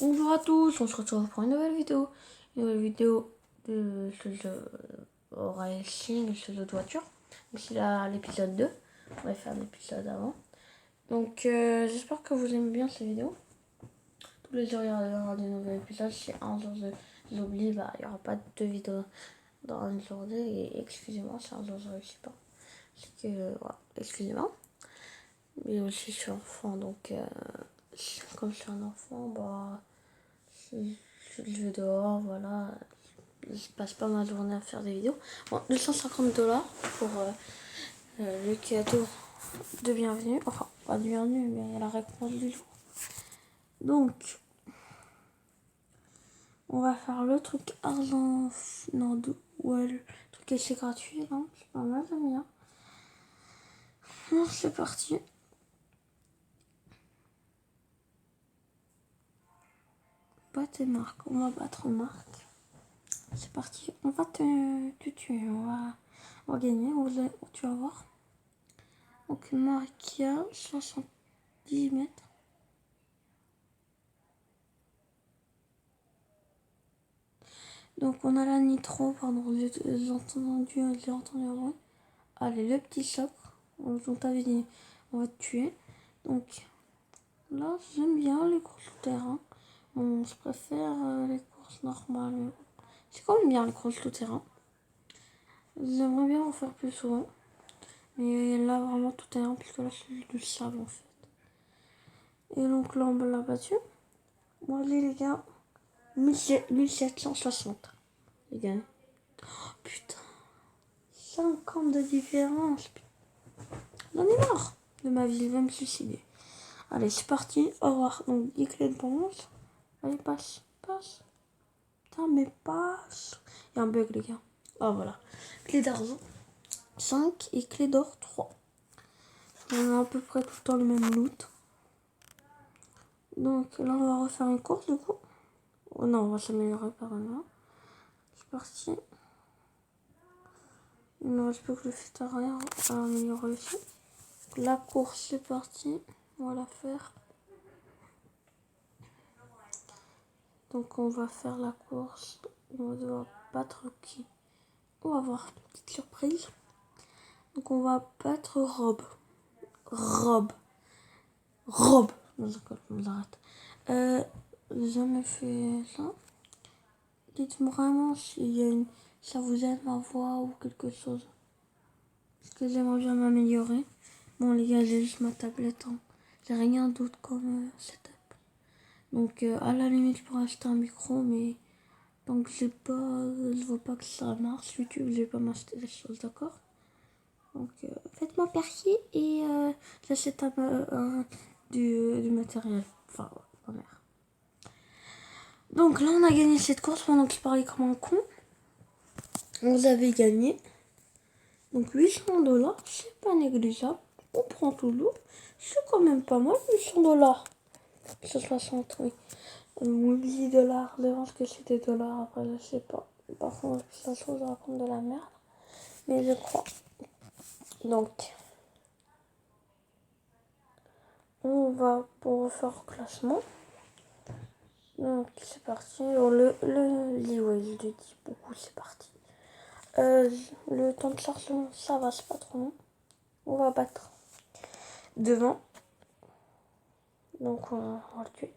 Bonjour à tous, on se retrouve pour une nouvelle vidéo. Une nouvelle vidéo de ce jeu racing, ce jeu de voiture. Donc c'est là l'épisode 2. On va faire l'épisode avant. Donc j'espère que vous aimez bien cette vidéo. Tous les jours il y aura des nouveaux épisodes. Si un jour je l'oublie, bah, il n'y aura pas de vidéo dans une journée. Et excusez-moi si un jour je ne réussis pas. C'est que, voilà, excusez-moi. Mais aussi je suis enfant, donc comme je suis un enfant, bah... Je vais dehors, voilà. Je passe pas ma journée à faire des vidéos. Bon, 250$ pour le cadeau de bienvenue. Enfin, pas de bienvenue, mais la réponse du jour. Donc, on va faire le truc argent. Non, ouais, le truc est gratuit, là. C'est pas mal, j'aime bien. Bon, c'est parti. Batte Marc. On va battre Marc. C'est parti. On va te tuer. On va gagner. Tu vas voir. Donc, Marc a 70 mètres. Donc on a la nitro, pardon, j'ai entendu un bruit. Allez, le petit choc, on t'avait dit, on va te tuer. Donc là, j'aime bien les courses tout-terrain. Bon, je préfère les courses normales. C'est quand même bien les courses tout-terrain. J'aimerais bien en faire plus souvent. Mais là, vraiment tout-terrain, puisque là, c'est du sable en fait. Et donc là, on l'a battu. Bon, allez les gars, 1760. Les gars. Oh putain. 50 de différence. J'en ai marre de ma vie, je vais me suicider. Allez, c'est parti, au revoir. Donc, 10 clés de bronze. Allez, passe. Putain, mais passe. Il y a un bug, les gars. Ah, voilà. Clé d'argent, 5 et clé d'or, 3. On a à peu près tout le temps le même loot. Donc, là, on va refaire une course, du coup. Oh non, on va s'améliorer par là. C'est parti. Il ne reste plus que le fait arrière à améliorer aussi. La course, c'est parti. On va la faire. Donc on va faire la course. On va devoir battre qui? On va voir une petite surprise. Donc on va battre Rob. Non, on arrête. J'ai jamais fait ça. Dites-moi vraiment si ça vous aide ma voix ou quelque chose. Parce que j'aimerais bien m'améliorer. Bon les gars, j'ai juste ma tablette. Hein. J'ai rien d'autre comme setup. Donc à la limite je pourrais acheter un micro, mais donc je vois pas que ça marche. YouTube, je vais pas m'acheter des choses, d'accord? Donc faites-moi percer et j'achète du matériel. Enfin, ma mère. Donc là, on a gagné cette course pendant que je parlais comme un con. Vous avez gagné. Donc 800$, c'est pas négligeable. On prend tout l'eau. C'est quand même pas mal, 800$. 160, oui. 10$, je pense que c'est des dollars, après je sais pas. Par contre, ça se trouve, je raconte de la merde. Mais je crois. Donc, on va pour refaire le classement. Donc, c'est parti. Alors, ouais, je le dis beaucoup, c'est parti. Le temps de chargement, ça va, c'est pas trop long. On va battre devant. Donc, on va le tuer.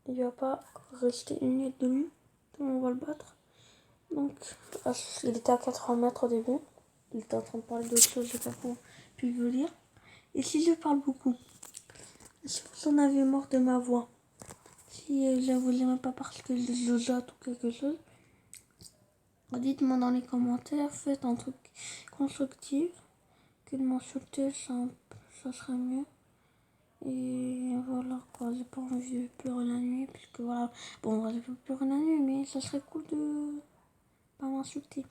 Il va pas rester une minute de lui. On va le battre. Donc, il était à 80 mètres au début. Il était en train de parler d'autre chose, j'ai pas pu vous lire. Et si je parle beaucoup, si vous en avez marre de ma voix, si je vous aime pas parce que je jojote ou quelque chose, dites-moi dans les commentaires, faites un truc constructif, que de m'insulter, ça serait mieux. Et voilà quoi, j'ai pas envie de pleurer la nuit, puisque voilà, bon, je peux pleurer la nuit, mais ça serait cool de pas m'insulter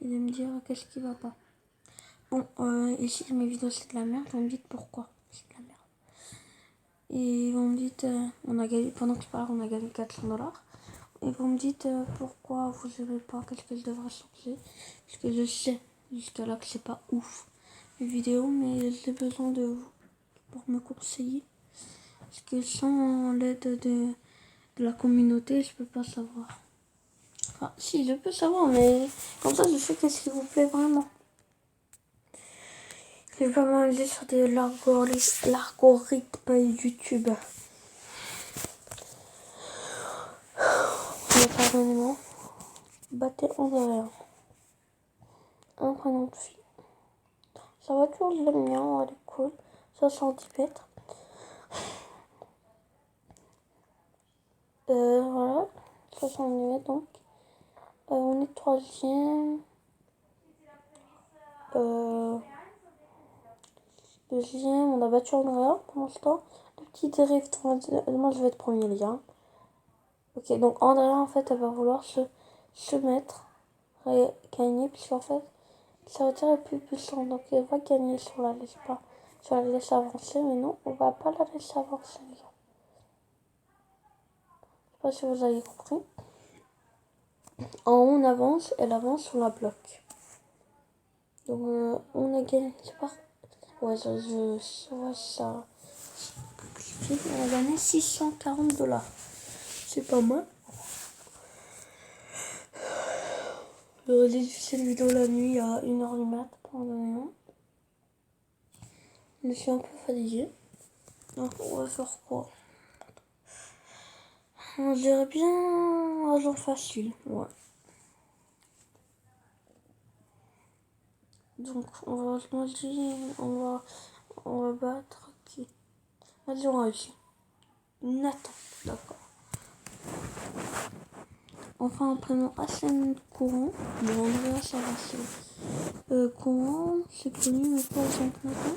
et de me dire qu'est-ce qui va pas. Bon, ici mes vidéos c'est de la merde, vous me dites pourquoi c'est de la merde. Et vous me dites, on a gagné, pendant que je parle, on a gagné 400$. Et vous me dites pourquoi vous n'aimez pas, qu'est-ce que je devrais changer. Parce que je sais jusqu'à là que c'est pas ouf les vidéos, mais j'ai besoin de vous pour me conseiller. Parce que sans l'aide de la communauté, je peux pas savoir. Enfin, si, je peux savoir, mais comme ça, je sais qu'est-ce qui vous plaît vraiment. Je vais pas m'amuser sur l'algorithme YouTube. Mais pardonnez-moi. Battez en derrière. Un prénom de fille. Sa voiture, je l'aime bien, elle est cool. 70 mètres. Voilà. 70 mètres donc. On est troisième. Deuxième, on a battu Andrea pour l'instant. Le petit dérive, moi je vais être premier les gars. Ok, donc Andrea en fait elle va vouloir se mettre et gagner puisqu'en fait sa voiture est plus puissante. Donc elle va gagner si on la laisse pas. Si on la laisse avancer, mais non, on va pas la laisser avancer les gars. Je sais pas si vous avez compris. En haut on avance, elle avance, on la bloque. Donc on a gagné, c'est pas. Ouais, ça. On a gagné 640 $. C'est pas mal. J'aurais dû cette vidéo la nuit à 1h du mat, pardonnez-moi. Je suis un peu fatiguée. Donc on va faire quoi? On dirait bien agent facile, ouais. Donc on va battre qui? Vas-y, on réussit. Nathan, d'accord. Enfin un prénom assez courant. Bon, Andrea, ça va, c'est courant, c'est connu, mais pas autant que Nathan.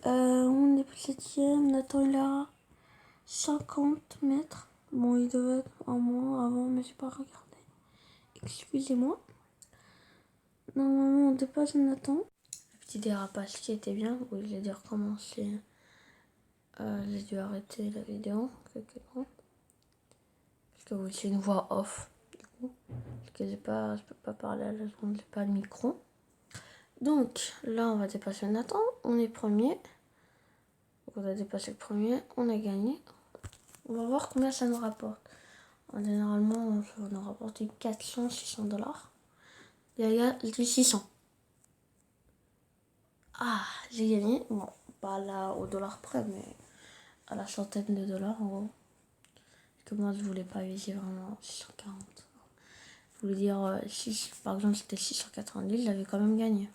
On est septième. Nathan, il a 50 mètres. Bon, il devait être un mois avant, mais j'ai pas regardé. Excusez-moi. Normalement, on dépasse Nathan. Le petit dérapage qui était bien. Oui, j'ai dû recommencer. J'ai dû arrêter la vidéo. Parce que oui, c'est une voix off. Du coup. Parce que je peux pas parler à la seconde, j'ai pas le micro. Donc, là, on va dépasser Nathan. On est premier. Donc, on a dépassé le premier. On a gagné. On va voir combien ça nous rapporte. Généralement, ça va nous rapporter 400-600 $. Il y a 600. Ah, j'ai gagné. Bon, pas là au dollar près, mais à la centaine de dollars en gros. Parce que moi, je voulais pas viser vraiment 640. Je voulais dire, par exemple, c'était 690, j'avais quand même gagné.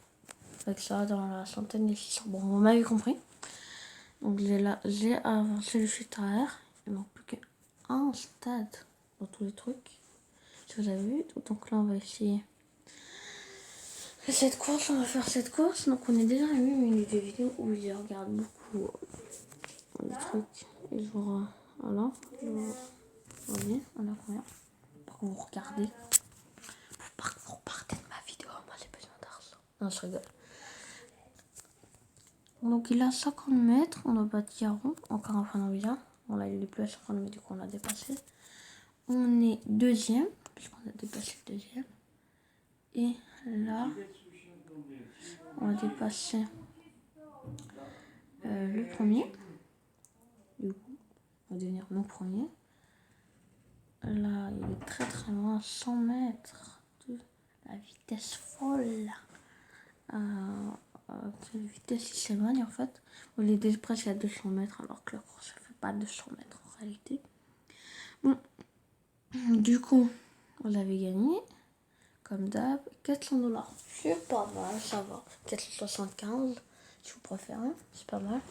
Avec ça, dans la centaine des 600. Bon, vous m'avez compris. Donc, j'ai avancé le filtre à air. Il manque plus qu'un stade dans tous les trucs. Si vous avez vu. Donc là, on va essayer. Cette course, on va faire cette course. Donc, on est déjà arrivé à une des vidéos où je regarde beaucoup les trucs. Et je vois. Voilà. Vous voyez, on a combien? Pour que vous regardez. Faut pas que vous repartez de ma vidéo. Moi, j'ai besoin d'argent. Non, je rigole. Donc, il a 50 mètres. On a battu Yaron. Encore un point bien. Bon, là, il est plus à 50 mètres. Du coup, on a dépassé. On est deuxième. Puisqu'on a dépassé le deuxième. Et là, on va dépasser le premier. Du coup, on va devenir mon premier. Là, il est très très loin, 100 mètres. La vitesse folle. Quelle vitesse il s'éloigne en fait. Il est déjà presque à 200 mètres alors que la course ne fait pas 200 mètres en réalité. Bon, du coup, vous avez gagné. Comme d'hab, 400 $. C'est pas mal, ça va. 475, si vous préférez, c'est pas mal.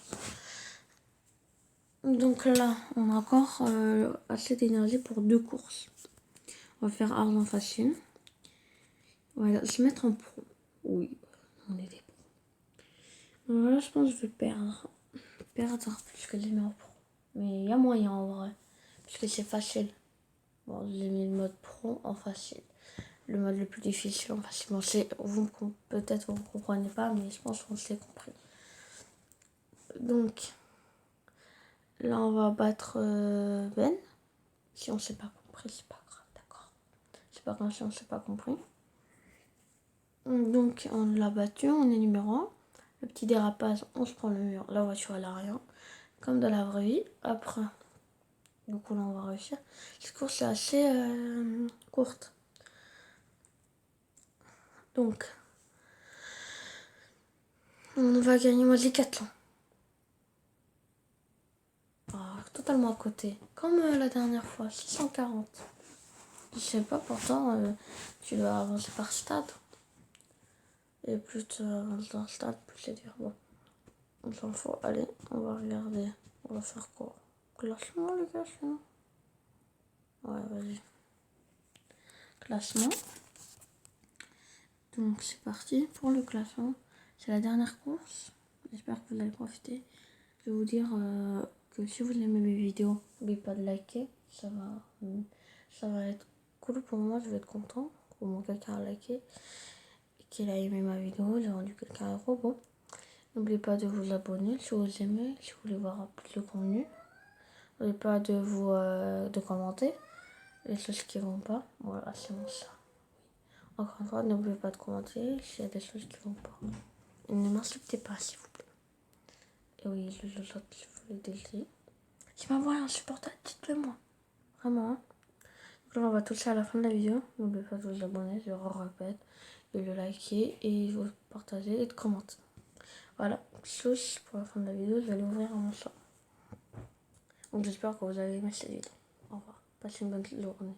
Donc là, on a encore assez d'énergie pour 2 courses. On va faire argent facile. Voilà, se mettre en pro. Oui, on est des pros. Voilà, je pense que je vais perdre. Perdre plus que les en pro. Mais il y a moyen en vrai. Parce que c'est facile. Bon, j'ai mis le mode pro en facile. Le mode le plus difficile en facile. Bon, peut-être vous ne comprenez pas, mais je pense qu'on s'est compris. Donc, là, on va battre Ben. Si on s'est pas compris, c'est pas grave, d'accord. C'est pas grave si on s'est pas compris. Donc, on l'a battu, on est numéro 1. Le petit dérapage, on se prend le mur. La voiture, elle a rien. Comme dans la vraie vie. Après, Du coup, là, on va réussir. Cette course est assez courte. Donc, on va gagner moi décathlon. Totalement à côté. Comme la dernière fois, 640. Je sais pas, pourtant, tu dois avancer par stade. Et plus tu avances dans le stade, plus c'est dur. Bon, on s'en fout. Allez, on va regarder. On va faire quoi? Classement, les gars, sinon. Ouais, vas-y. Classement. Donc, c'est parti pour le classement. C'est la dernière course. J'espère que vous allez profiter. Je vais vous dire que si vous aimez mes vidéos, n'oubliez pas de liker. Ça va être cool pour moi. Je vais être content. Au moins quelqu'un a liké et qu'il a aimé ma vidéo. J'ai rendu quelqu'un heureux. Bon, n'oubliez pas de vous abonner si vous aimez, si vous voulez voir plus de contenu. N'oubliez pas de commenter les choses qui vont pas. Voilà, c'est bon ça. Encore une fois, n'oubliez pas de commenter s'il y a des choses qui vont pas. Et ne m'insultez pas, s'il vous plaît. Et oui, je vous l'ai dit. Si ma voix est insupportable, dites-le moi. Vraiment. Hein. Donc là, on va toucher à la fin de la vidéo. N'oubliez pas de vous abonner, je le répète, de le liker et de vous partager et de commenter. Voilà, chose pour la fin de la vidéo, je vais l'ouvrir à mon soir. Donc j'espère que vous avez aimé cette vidéo. Au revoir. Passez une bonne journée.